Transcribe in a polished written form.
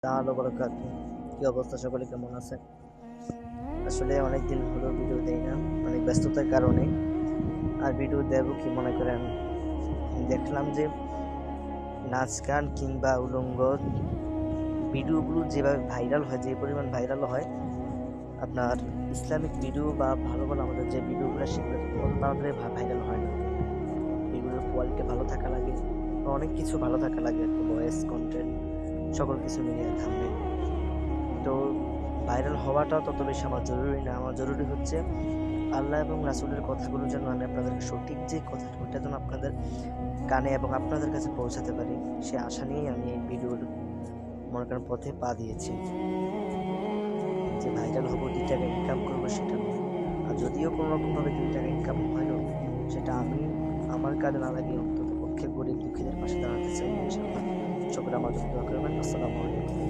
তাহলে বারাকাতু। কি অবস্থা, সকলে কেমন আছেন? আসলে অনেকদিন হলো ভিডিও দেই না, অনেক ব্যস্ততার কারণে। আর ভিডিও দেব কি মনে করেন, দেখলাম যে নাচ গান কিংবা উলঙ্গ ভিডিওগুলো যেভাবে ভাইরাল হয়, যে পরিমাণ ভাইরাল হয়, আপনার ইসলামিক ভিডিও বা ভালো ভালো আমাদের যে ভিডিওগুলো সেগুলো অত তাড়াতাড়ি ভাইরাল হয় না। এগুলোর কোয়ালিটি ভালো থাকা লাগে, অনেক কিছু ভালো থাকা লাগে আর কি, ভয়েস কন্টেন্ট সকল কিছু মিলিয়ে থাম্বনেল। তো ভাইরাল হওয়াটা তত বেশি আমার জরুরি না। আমার জরুরি হচ্ছে আল্লাহ এবং রাসূলের কথাগুলো যেন আমি আপনাদেরকে সঠিক যে কথাটা ওইটা যেন আপনাদের কানে এবং আপনাদের কাছে পৌঁছাতে পারি, সে আশা নিয়েই আমি এই ভিডিওর মনে করেন পথে পা দিয়েছি। যে ভাইরাল হবো, 2 টাকা ইনকাম করবো সেটা নয়। আর যদিও কোনো রকম ভাবে 2 টাকা ইনকাম হয়ও, সেটা আমি আমার কাজে না লাগিয়ে অন্তত পক্ষে গরিব দুঃখীদের পাশে দাঁড়াতে চাই ইনশাআল্লাহ। সকলে আমার জন্য দোয়া করবেন। আসসালামু আলাইকুম।